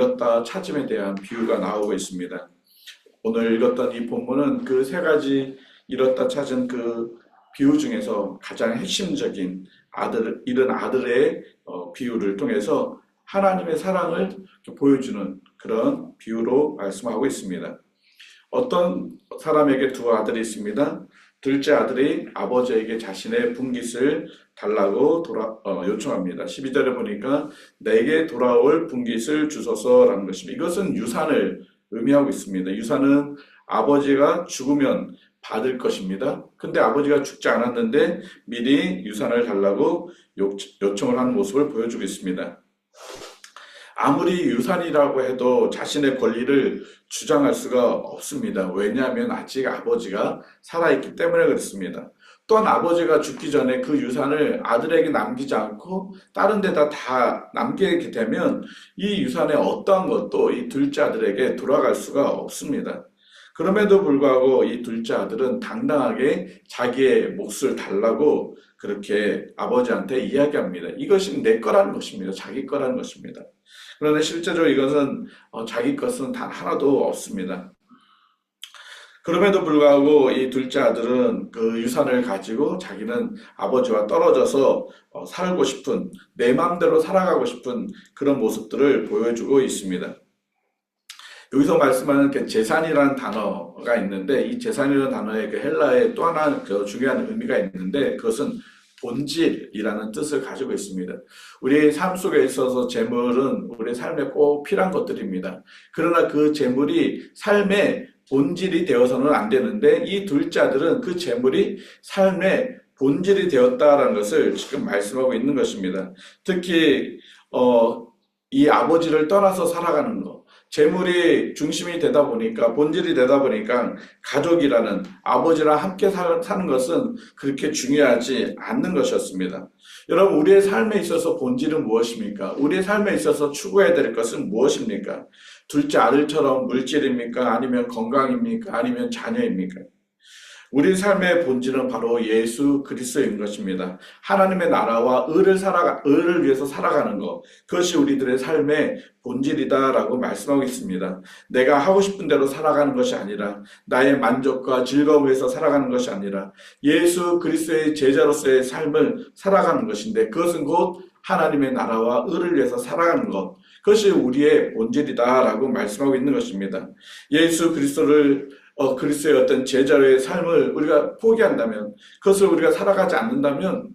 잃었다 찾음에 대한 비유가 나오고 있습니다. 오늘 읽었던 이 본문은 그 세 가지 잃었다 찾은 그 비유 중에서 가장 핵심적인 잃은 아들의 비유를 통해서 하나님의 사랑을 보여주는 그런 비유로 말씀하고 있습니다. 어떤 사람에게 두 아들이 있습니다. 둘째 아들이 아버지에게 자신의 분깃을 달라고 요청합니다. 12절에 보니까 내게 돌아올 분깃을 주소서라는 것입니다. 이것은 유산을 의미하고 있습니다. 유산은 아버지가 죽으면 받을 것입니다. 근데 아버지가 죽지 않았는데 미리 유산을 달라고 요청을 하는 모습을 보여주고 있습니다. 아무리 유산이라고 해도 자신의 권리를 주장할 수가 없습니다. 왜냐하면 아직 아버지가 살아있기 때문에 그렇습니다. 또한 아버지가 죽기 전에 그 유산을 아들에게 남기지 않고 다른 데다 다 남기게 되면 이 유산의 어떠한 것도 이 둘째 아들에게 돌아갈 수가 없습니다. 그럼에도 불구하고 이 둘째 아들은 당당하게 자기의 몫을 달라고 그렇게 아버지한테 이야기합니다. 이것이 내 거라는 것입니다. 자기 거라는 것입니다. 그런데 실제로 이것은 자기 것은 단 하나도 없습니다. 그럼에도 불구하고 이 둘째 아들은 그 유산을 가지고 자기는 아버지와 떨어져서 살고 싶은, 내 마음대로 살아가고 싶은 그런 모습들을 보여주고 있습니다. 여기서 말씀하는 그 재산이라는 단어가 있는데 이 재산이라는 단어의 그 헬라에 또 하나 그 중요한 의미가 있는데 그것은 본질이라는 뜻을 가지고 있습니다. 우리의 삶 속에 있어서 재물은 우리의 삶에 꼭 필요한 것들입니다. 그러나 그 재물이 삶의 본질이 되어서는 안 되는데 이 둘째 아들은 그 재물이 삶의 본질이 되었다라는 것을 지금 말씀하고 있는 것입니다. 특히 이 아버지를 떠나서 살아가는 것, 재물이 중심이 되다 보니까 본질이 되다 보니까 가족이라는 아버지랑 함께 사는 것은 그렇게 중요하지 않는 것이었습니다. 여러분 우리의 삶에 있어서 본질은 무엇입니까? 우리의 삶에 있어서 추구해야 될 것은 무엇입니까? 둘째 아들처럼 물질입니까? 아니면 건강입니까? 아니면 자녀입니까? 우리 삶의 본질은 바로 예수 그리스도인 것입니다. 하나님의 나라와 의를 위해서 살아가는 것, 그것이 우리들의 삶의 본질이다라고 말씀하고 있습니다. 내가 하고 싶은 대로 살아가는 것이 아니라 나의 만족과 즐거움을 위해서 살아가는 것이 아니라 예수 그리스도의 제자로서의 삶을 살아가는 것인데 그것은 곧 하나님의 나라와 의를 위해서 살아가는 것, 그것이 우리의 본질이다라고 말씀하고 있는 것입니다. 예수 그리스도의 어떤 제자의 삶을 우리가 포기한다면, 그것을 우리가 살아가지 않는다면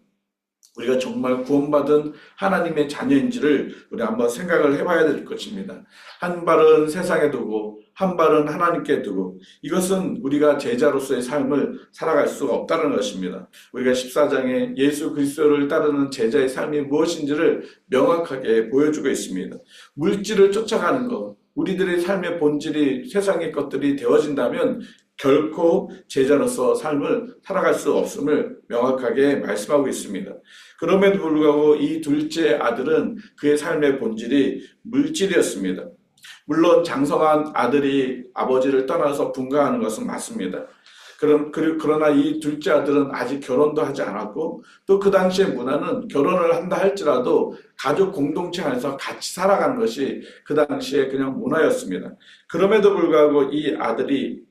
우리가 정말 구원받은 하나님의 자녀인지를 우리 한번 생각을 해봐야 될 것입니다. 한 발은 세상에 두고 한 발은 하나님께 두고, 이것은 우리가 제자로서의 삶을 살아갈 수가 없다는 것입니다. 우리가 14장에 예수 그리스도를 따르는 제자의 삶이 무엇인지를 명확하게 보여주고 있습니다. 물질을 쫓아가는 것, 우리들의 삶의 본질이 세상의 것들이 되어진다면 결코 제자로서 삶을 살아갈 수 없음을 명확하게 말씀하고 있습니다. 그럼에도 불구하고 이 둘째 아들은 그의 삶의 본질이 물질이었습니다. 물론 장성한 아들이 아버지를 떠나서 분가하는 것은 맞습니다. 그러나 이 둘째 아들은 아직 결혼도 하지 않았고 또 그 당시의 문화는 결혼을 한다 할지라도 가족 공동체 안에서 같이 살아가는 것이 그 당시에 그냥 문화였습니다. 그럼에도 불구하고 이 아들이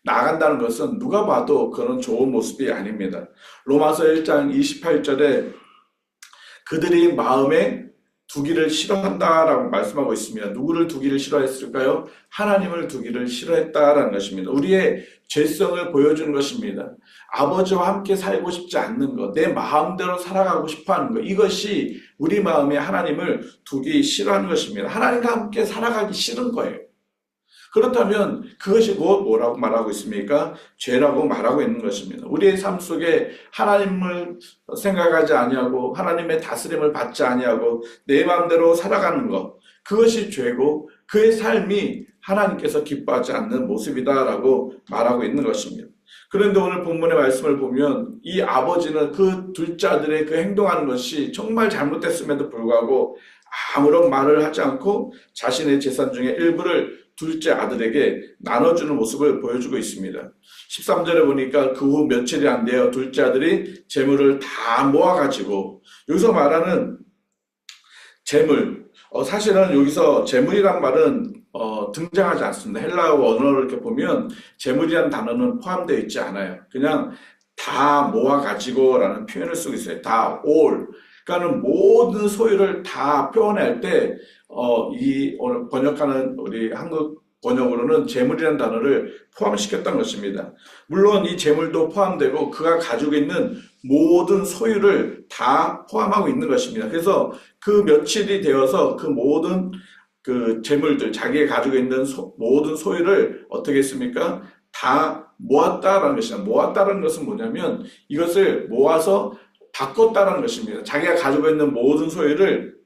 나간다는 것은 누가 봐도 그런 좋은 모습이 아닙니다. 로마서 1장 28절에 그들이 마음에 두기를 싫어한다라고 말씀하고 있습니다. 누구를 두기를 싫어했을까요? 하나님을 두기를 싫어했다라는 것입니다. 우리의 죄성을 보여주는 것입니다. 아버지와 함께 살고 싶지 않는 것, 내 마음대로 살아가고 싶어하는 것, 이것이 우리 마음에 하나님을 두기 싫어하는 것입니다. 하나님과 함께 살아가기 싫은 거예요. 그렇다면 그것이 뭐라고 말하고 있습니까? 죄라고 말하고 있는 것입니다. 우리의 삶 속에 하나님을 생각하지 아니하고 하나님의 다스림을 받지 아니하고 내 마음대로 살아가는 것, 그것이 죄고 그의 삶이 하나님께서 기뻐하지 않는 모습이다라고 말하고 있는 것입니다. 그런데 오늘 본문의 말씀을 보면 이 아버지는 그 둘째 아들의 그 행동하는 것이 정말 잘못됐음에도 불구하고 아무런 말을 하지 않고 자신의 재산 중에 일부를 둘째 아들에게 나눠주는 모습을 보여주고 있습니다. 13절에 보니까 그 후 며칠이 안 되어 둘째 아들이 재물을 다 모아가지고, 여기서 말하는 재물. 사실은 여기서 재물이란 말은 등장하지 않습니다. 헬라어 언어를 이렇게 보면 재물이라는 단어는 포함되어 있지 않아요. 그냥 다 모아가지고라는 표현을 쓰고 있어요. 다 all. 그러니까는 모든 소유를 다 표현할 때, 오늘 번역하는 우리 한국 번역으로는 재물이라는 단어를 포함시켰던 것입니다. 물론 이 재물도 포함되고 그가 가지고 있는 모든 소유를 다 포함하고 있는 것입니다. 그래서 그 며칠이 되어서 그 모든 그 재물들, 자기가 가지고 있는 모든 소유를 어떻게 했습니까? 다 모았다라는 것입니다. 모았다는 것은 뭐냐면 이것을 모아서 바꿨다라는 것입니다. 자기가 가지고 있는 모든 소유를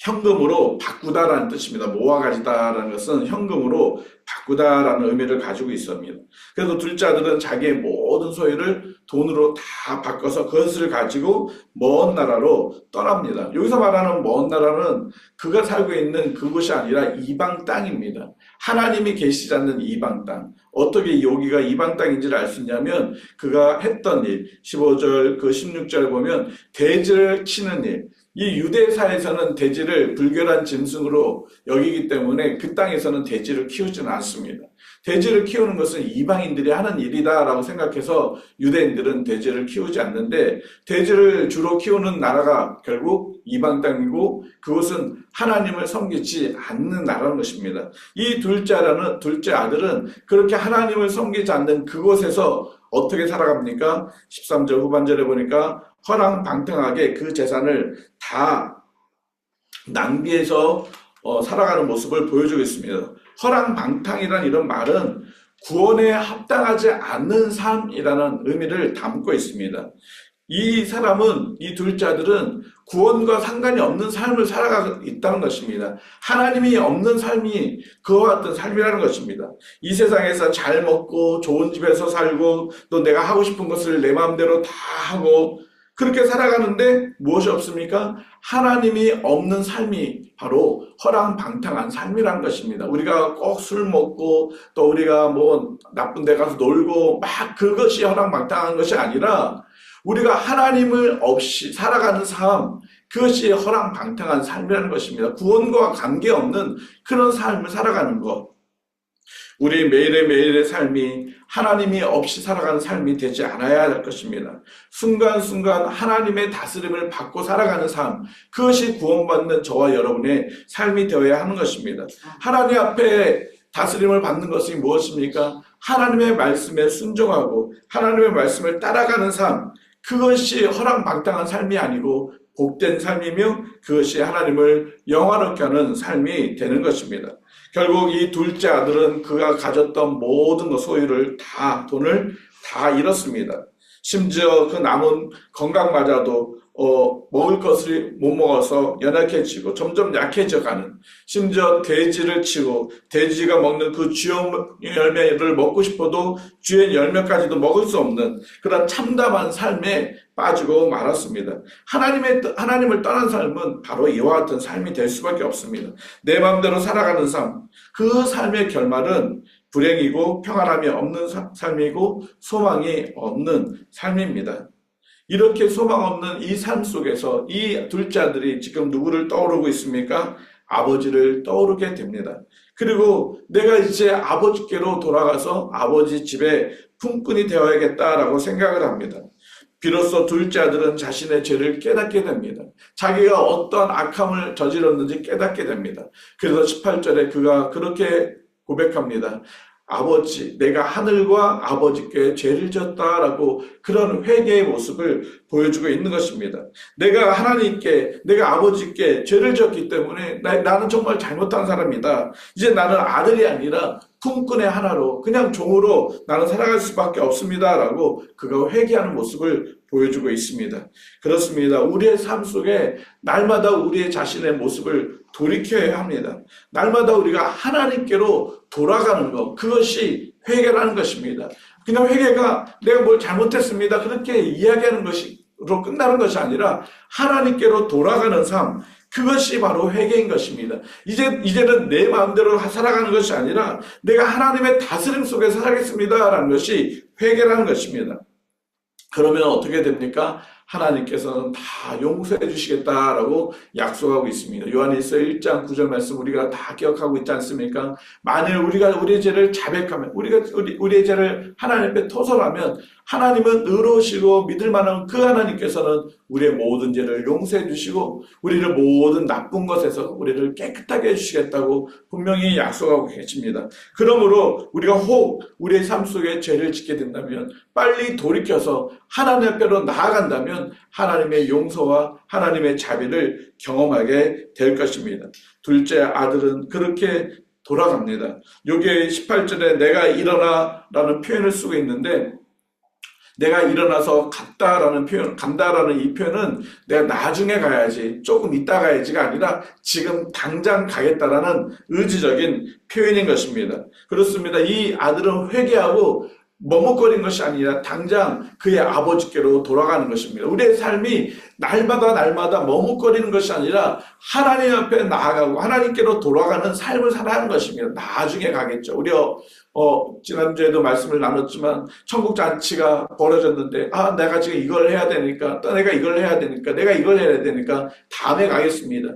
현금으로 바꾸다라는 뜻입니다. 모아 가지다라는 것은 현금으로 바꾸다라는 의미를 가지고 있습니다. 그래서 둘째 아들은 자기의 모든 소유를 돈으로 다 바꿔서 그것을 가지고 먼 나라로 떠납니다. 여기서 말하는 먼 나라는 그가 살고 있는 그곳이 아니라 이방 땅입니다. 하나님이 계시지 않는 이방 땅. 어떻게 여기가 이방 땅인지를 알 수 있냐면 그가 했던 일, 15절 그 16절 보면 돼지를 치는 일. 이 유대사에서는 돼지를 불결한 짐승으로 여기기 때문에 그 땅에서는 돼지를 키우지는 않습니다. 돼지를 키우는 것은 이방인들이 하는 일이다라고 생각해서 유대인들은 돼지를 키우지 않는데 돼지를 주로 키우는 나라가 결국 이방 땅이고 그것은 하나님을 섬기지 않는 나라는 것입니다. 이 둘째 아들은 그렇게 하나님을 섬기지 않는 그곳에서 어떻게 살아갑니까? 13절 후반절에 보니까 허랑방탕하게 그 재산을 다 낭비해서 살아가는 모습을 보여주고 있습니다. 허랑방탕이라는 이런 말은 구원에 합당하지 않는 삶이라는 의미를 담고 있습니다. 이 사람은, 이 둘째 아들은 구원과 상관이 없는 삶을 살아가고 있다는 것입니다. 하나님이 없는 삶이 그와 같은 삶이라는 것입니다. 이 세상에서 잘 먹고 좋은 집에서 살고 또 내가 하고 싶은 것을 내 마음대로 다 하고 그렇게 살아가는데 무엇이 없습니까? 하나님이 없는 삶이 바로 허랑방탕한 삶이란 것입니다. 우리가 꼭 술 먹고 또 우리가 뭐 나쁜 데 가서 놀고 막 그것이 허랑방탕한 것이 아니라 우리가 하나님을 없이 살아가는 삶, 그것이 허랑방탕한 삶이라는 것입니다. 구원과 관계없는 그런 삶을 살아가는 것. 우리 매일의 삶이 하나님이 없이 살아가는 삶이 되지 않아야 할 것입니다. 순간순간 하나님의 다스림을 받고 살아가는 삶, 그것이 구원받는 저와 여러분의 삶이 되어야 하는 것입니다. 하나님 앞에 다스림을 받는 것이 무엇입니까? 하나님의 말씀에 순종하고 하나님의 말씀을 따라가는 삶, 그것이 허랑방탕한 삶이 아니고 복된 삶이며 그것이 하나님을 영화롭게 하는 삶이 되는 것입니다. 결국 이 둘째 아들은 그가 가졌던 모든 소유를 돈을 다 잃었습니다. 심지어 그 남은 건강마저도 먹을 것을 못 먹어서 연약해지고 점점 약해져가는, 심지어 돼지를 치고 돼지가 먹는 그 주연 열매를 먹고 싶어도 주연 열매까지도 먹을 수 없는 그런 참담한 삶에 빠지고 말았습니다. 하나님을 떠난 삶은 바로 이와 같은 삶이 될 수밖에 없습니다. 내 마음대로 살아가는 삶, 그 삶의 결말은 불행이고 평안함이 없는 삶이고 소망이 없는 삶입니다. 이렇게 소망 없는 이 삶 속에서 이 둘째 아들이 지금 누구를 떠오르고 있습니까? 아버지를 떠오르게 됩니다. 그리고 내가 이제 아버지께로 돌아가서 아버지 집에 품꾼이 되어야겠다라고 생각을 합니다. 비로소 둘째 아들은 자신의 죄를 깨닫게 됩니다. 자기가 어떤 악함을 저질렀는지 깨닫게 됩니다. 그래서 18절에 그가 그렇게 고백합니다. 아버지, 내가 하늘과 아버지께 죄를 졌다라고 그런 회개의 모습을 보여주고 있는 것입니다. 내가 하나님께, 내가 아버지께 죄를 졌기 때문에 나는 정말 잘못한 사람이다. 이제 나는 아들이 아니라 품꾼의 하나로 그냥 종으로 나는 살아갈 수밖에 없습니다라고 그가 회개하는 모습을 보여주고 있습니다. 그렇습니다. 우리의 삶 속에 날마다 우리의 자신의 모습을 돌이켜야 합니다. 날마다 우리가 하나님께로 돌아가는 것, 그것이 회개라는 것입니다. 그냥 회개가 내가 뭘 잘못했습니다, 그렇게 이야기하는 것으로 끝나는 것이 아니라 하나님께로 돌아가는 삶, 그것이 바로 회개인 것입니다. 이제는 내 마음대로 살아가는 것이 아니라 내가 하나님의 다스림 속에서 살겠습니다라는 것이 회개라는 것입니다. 그러면 어떻게 됩니까? 하나님께서는 다 용서해 주시겠다라고 약속하고 있습니다. 요한일서 1장 9절 말씀 우리가 다 기억하고 있지 않습니까? 만일 우리가 우리의 죄를 자백하면, 우리의 죄를 하나님 앞에 토설하면 하나님은 의로우시고 믿을 만한 그 하나님께서는 우리의 모든 죄를 용서해 주시고 우리를 모든 나쁜 것에서 우리를 깨끗하게 해주시겠다고 분명히 약속하고 계십니다. 그러므로 우리가 혹 우리의 삶 속에 죄를 짓게 된다면 빨리 돌이켜서 하나님 앞으로 나아간다면 하나님의 용서와 하나님의 자비를 경험하게 될 것입니다. 둘째 아들은 그렇게 돌아갑니다. 여기에 18절에 내가 일어나 라는 표현을 쓰고 있는데, 내가 일어나서 갔다라는 표현, 간다라는 이 표현은 내가 나중에 가야지, 조금 이따 가야지가 아니라 지금 당장 가겠다라는 의지적인 표현인 것입니다. 그렇습니다. 이 아들은 회개하고 머뭇거린 것이 아니라 당장 그의 아버지께로 돌아가는 것입니다. 우리의 삶이 날마다 머뭇거리는 것이 아니라 하나님 앞에 나아가고 하나님께로 돌아가는 삶을 살아야 하는 것입니다. 나중에 가겠죠. 우리 지난주에도 말씀을 나눴지만 천국 잔치가 벌어졌는데 내가 지금 이걸 해야 되니까, 또 내가 이걸 해야 되니까, 내가 이걸 해야 되니까 다음에 가겠습니다.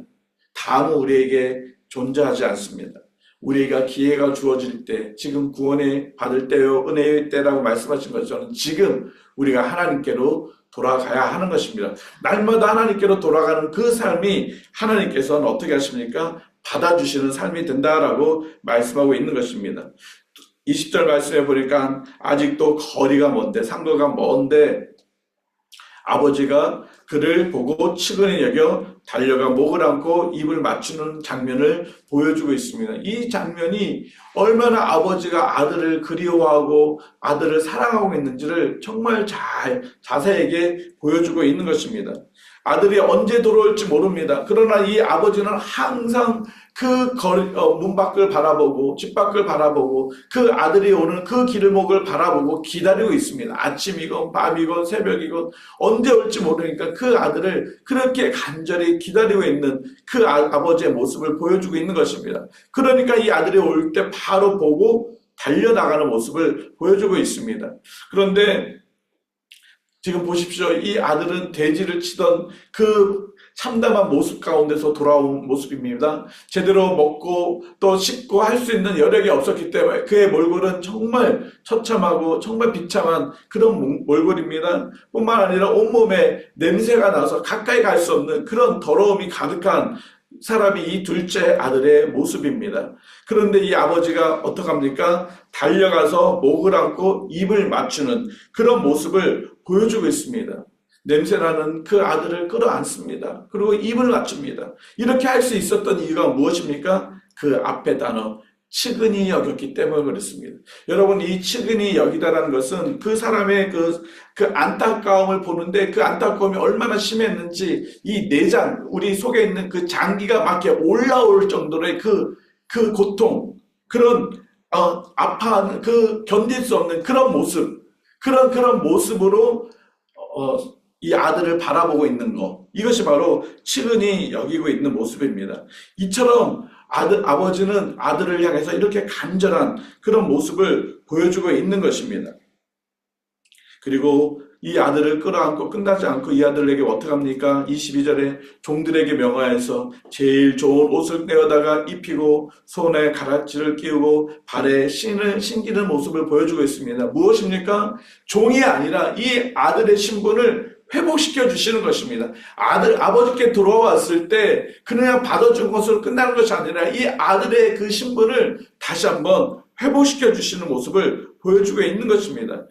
다음은 우리에게 존재하지 않습니다. 우리가 기회가 주어질 때, 지금 구원에 받을 때요, 은혜의 때라고 말씀하신 것처럼 지금 우리가 하나님께로 돌아가야 하는 것입니다. 날마다 하나님께로 돌아가는 그 삶이 하나님께서는 어떻게 하십니까? 받아주시는 삶이 된다라고 말씀하고 있는 것입니다. 20절 말씀해 보니까 아직도 거리가 먼데, 상거가 먼데 아버지가 그를 보고 측은히 여겨 달려가 목을 안고 입을 맞추는 장면을 보여주고 있습니다. 이 장면이 얼마나 아버지가 아들을 그리워하고 아들을 사랑하고 있는지를 정말 자세하게 보여주고 있는 것입니다. 아들이 언제 돌아올지 모릅니다. 그러나 이 아버지는 항상 그 문 밖을 바라보고 집 밖을 바라보고 그 아들이 오는 그 길목을 바라보고 기다리고 있습니다. 아침이건 밤이건 새벽이건 언제 올지 모르니까 그 아들을 그렇게 간절히 기다리고 있는 그 아버지의 모습을 보여주고 있는 것입니다. 그러니까 이 아들이 올 때 바로 보고 달려나가는 모습을 보여주고 있습니다. 그런데 지금 보십시오. 이 아들은 돼지를 치던 그 참담한 모습 가운데서 돌아온 모습입니다. 제대로 먹고 또 씻고 할 수 있는 여력이 없었기 때문에 그의 몰골은 정말 처참하고 정말 비참한 그런 몰골입니다. 뿐만 아니라 온몸에 냄새가 나서 가까이 갈 수 없는 그런 더러움이 가득한 사람이 이 둘째 아들의 모습입니다. 그런데 이 아버지가 어떡합니까? 달려가서 목을 안고 입을 맞추는 그런 모습을 보여주고 있습니다. 냄새나는 그 아들을 끌어안습니다. 그리고 입을 맞춥니다. 이렇게 할 수 있었던 이유가 무엇입니까? 그 앞에 단어 측은히 여겼기 때문에 그렇습니다. 여러분, 이 측은히 여기다라는 것은 그 사람의 그 안타까움을 보는데 그 안타까움이 얼마나 심했는지 이 내장, 우리 속에 있는 그 장기가 막 이렇게 올라올 정도의 그 고통, 그런 아파하는 그 견딜 수 없는 그런 모습, 그런 모습으로 이 아들을 바라보고 있는 것, 이것이 바로 측은히 여기고 있는 모습입니다. 이처럼 아버지는 아들을 향해서 이렇게 간절한 그런 모습을 보여주고 있는 것입니다. 그리고 이 아들을 끌어안고 끝나지 않고 이 아들에게 어떡합니까? 22절에 종들에게 명하여서 제일 좋은 옷을 떼어다가 입히고 손에 가락지를 끼우고 발에 신을 신기는 모습을 보여주고 있습니다. 무엇입니까? 종이 아니라 이 아들의 신분을 회복시켜 주시는 것입니다. 아버지께 돌아왔을 때 그냥 받아준 것으로 끝나는 것이 아니라 이 아들의 그 신분을 다시 한번 회복시켜 주시는 모습을 보여주고 있는 것입니다.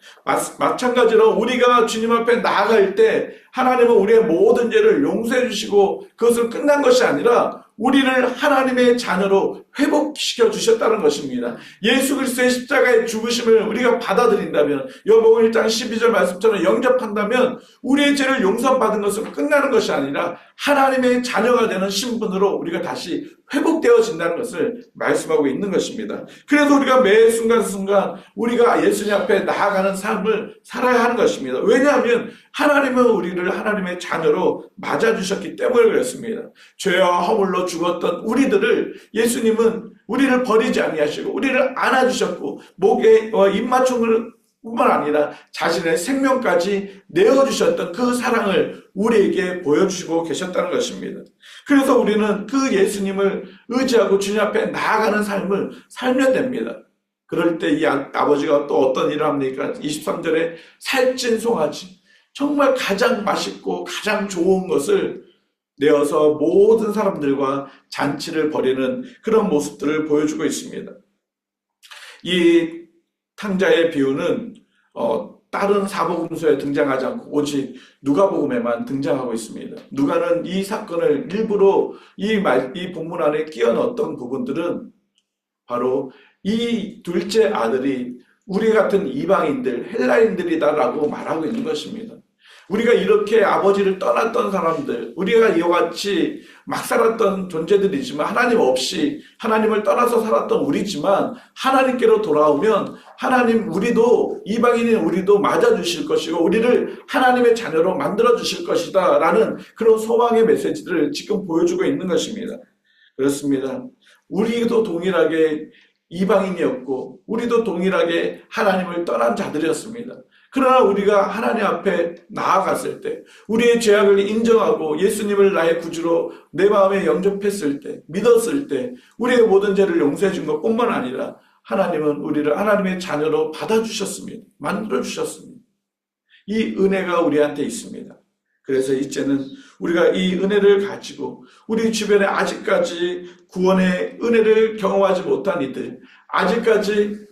마찬가지로 우리가 주님 앞에 나아갈 때 하나님은 우리의 모든 죄를 용서해 주시고 그것을 끝난 것이 아니라 우리를 하나님의 자녀로 회복시켜 주셨다는 것입니다. 예수 그리스도의 십자가의 죽으심을 우리가 받아들인다면, 요한복음 1장 12절 말씀처럼 영접한다면 우리의 죄를 용서받은 것은 끝나는 것이 아니라 하나님의 자녀가 되는 신분으로 우리가 다시 회복되어진다는 것을 말씀하고 있는 것입니다. 그래서 우리가 매 순간순간 우리가 예수님 앞에 나아가는 삶을 살아야 하는 것입니다. 왜냐하면 하나님은 우리를 하나님의 자녀로 맞아주셨기 때문에 그렇습니다. 죄와 허물로 죽었던 우리들을 예수님은 우리를 버리지 아니하시고 우리를 안아주셨고 목에 입맞춤을 뿐만 아니라 자신의 생명까지 내어주셨던 그 사랑을 우리에게 보여주시고 계셨다는 것입니다. 그래서 우리는 그 예수님을 의지하고 주님 앞에 나아가는 삶을 살면 됩니다. 그럴 때 이 아버지가 또 어떤 일을 합니까? 23절에 살찐 송아지, 정말 가장 맛있고 가장 좋은 것을 내어서 모든 사람들과 잔치를 벌이는 그런 모습들을 보여주고 있습니다. 이 탕자의 비유는 다른 사복음서에 등장하지 않고 오직 누가복음에만 등장하고 있습니다. 누가는 이 사건을 일부러 이 본문 안에 끼워 넣었던 부분들은 바로 이 둘째 아들이 우리 같은 이방인들, 헬라인들이다라고 말하고 있는 것입니다. 우리가 이렇게 아버지를 떠났던 사람들, 우리가 이와 같이 막 살았던 존재들이지만 하나님 없이 하나님을 떠나서 살았던 우리지만 하나님께로 돌아오면 하나님 우리도 이방인인 우리도 맞아주실 것이고 우리를 하나님의 자녀로 만들어주실 것이다 라는 그런 소망의 메시지를 지금 보여주고 있는 것입니다. 그렇습니다. 우리도 동일하게 이방인이었고 우리도 동일하게 하나님을 떠난 자들이었습니다. 그러나 우리가 하나님 앞에 나아갔을 때 우리의 죄악을 인정하고 예수님을 나의 구주로 내 마음에 영접했을 때 믿었을 때 우리의 모든 죄를 용서해 준 것뿐만 아니라 하나님은 우리를 하나님의 자녀로 받아주셨습니다. 만들어주셨습니다. 이 은혜가 우리한테 있습니다. 그래서 이제는 우리가 이 은혜를 가지고 우리 주변에 아직까지 구원의 은혜를 경험하지 못한 이들, 아직까지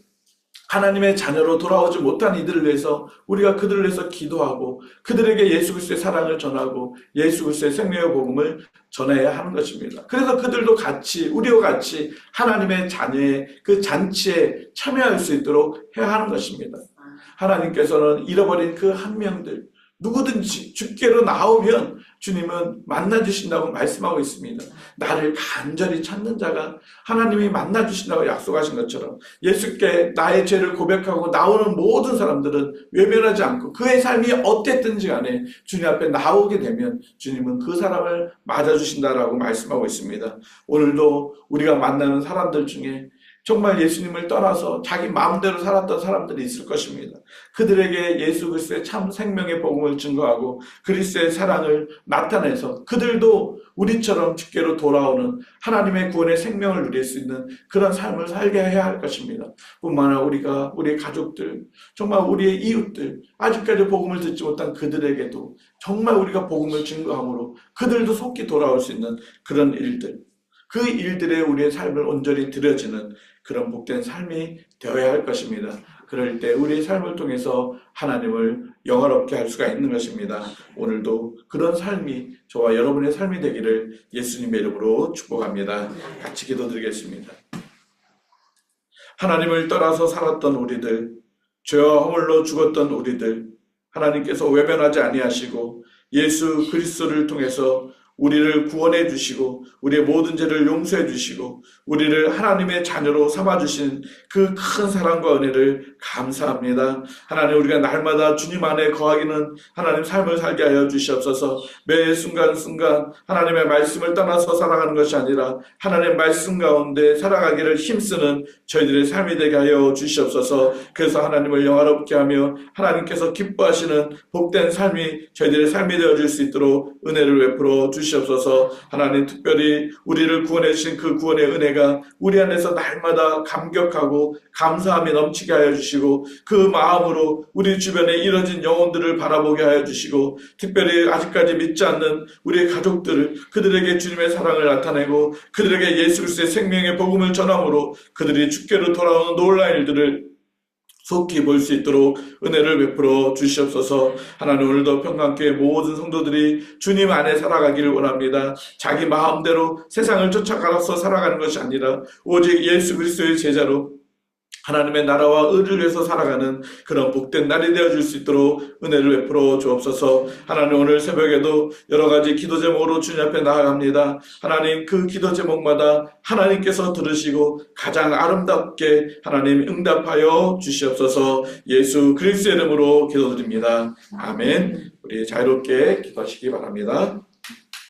하나님의 자녀로 돌아오지 못한 이들을 위해서 우리가 그들을 위해서 기도하고 그들에게 예수 그리스도의 사랑을 전하고 예수 그리스도의 생명의 복음을 전해야 하는 것입니다. 그래서 그들도 같이 우리와 같이 하나님의 자녀의 그 잔치에 참여할 수 있도록 해야 하는 것입니다. 하나님께서는 잃어버린 그 한 명들 누구든지 주께로 나오면 주님은 만나주신다고 말씀하고 있습니다. 나를 간절히 찾는 자가 하나님이 만나주신다고 약속하신 것처럼 예수께 나의 죄를 고백하고 나오는 모든 사람들은 외면하지 않고 그의 삶이 어땠든지 간에 주님 앞에 나오게 되면 주님은 그 사람을 맞아주신다라고 말씀하고 있습니다. 오늘도 우리가 만나는 사람들 중에 정말 예수님을 떠나서 자기 마음대로 살았던 사람들이 있을 것입니다. 그들에게 예수 그리스도의 참 생명의 복음을 증거하고 그리스도의 사랑을 나타내서 그들도 우리처럼 주께로 돌아오는 하나님의 구원의 생명을 누릴 수 있는 그런 삶을 살게 해야 할 것입니다. 뿐만 아니라 우리가 우리의 가족들, 정말 우리의 이웃들, 아직까지 복음을 듣지 못한 그들에게도 정말 우리가 복음을 증거함으로 그들도 속히 돌아올 수 있는 그런 일들, 그 일들에 우리의 삶을 온전히 드려지는 그런 복된 삶이 되어야 할 것입니다. 그럴 때 우리의 삶을 통해서 하나님을 영화롭게 할 수가 있는 것입니다. 오늘도 그런 삶이 저와 여러분의 삶이 되기를 예수님의 이름으로 축복합니다. 같이 기도드리겠습니다. 하나님을 떠나서 살았던 우리들, 죄와 허물로 죽었던 우리들, 하나님께서 외면하지 아니하시고 예수 그리스도를 통해서 우리를 구원해 주시고 우리의 모든 죄를 용서해 주시고 우리를 하나님의 자녀로 삼아주신 그 큰 사랑과 은혜를 감사합니다. 하나님 우리가 날마다 주님 안에 거하기는 하나님 삶을 살게 하여 주시옵소서. 매 순간순간 하나님의 말씀을 떠나서 살아가는 것이 아니라 하나님의 말씀 가운데 살아가기를 힘쓰는 저희들의 삶이 되게 하여 주시옵소서. 그래서 하나님을 영화롭게 하며 하나님께서 기뻐하시는 복된 삶이 저희들의 삶이 되어줄 수 있도록 은혜를 베풀어 주시옵소서. 하나님 특별히 우리를 구원해 주신 그 구원의 은혜가 우리 안에서 날마다 감격하고 감사함이 넘치게 하여 주시고 그 마음으로 우리 주변에 이뤄진 영혼들을 바라보게 하여 주시고 특별히 아직까지 믿지 않는 우리의 가족들을 그들에게 주님의 사랑을 나타내고 그들에게 예수 그리스도의 생명의 복음을 전함으로 그들이 주께로 돌아오는 놀라운 일들을 속히 볼 수 있도록 은혜를 베풀어 주시옵소서. 하나님 오늘도 평강교회 모든 성도들이 주님 안에 살아가기를 원합니다. 자기 마음대로 세상을 쫓아가서 살아가는 것이 아니라 오직 예수 그리스도의 제자로 하나님의 나라와 의를 위해서 살아가는 그런 복된 날이 되어줄 수 있도록 은혜를 베풀어 주옵소서. 하나님 오늘 새벽에도 여러 가지 기도 제목으로 주님 앞에 나아갑니다. 하나님 그 기도 제목마다 하나님께서 들으시고 가장 아름답게 하나님 응답하여 주시옵소서. 예수 그리스도의 이름으로 기도드립니다. 아멘. 우리 자유롭게 기도하시기 바랍니다.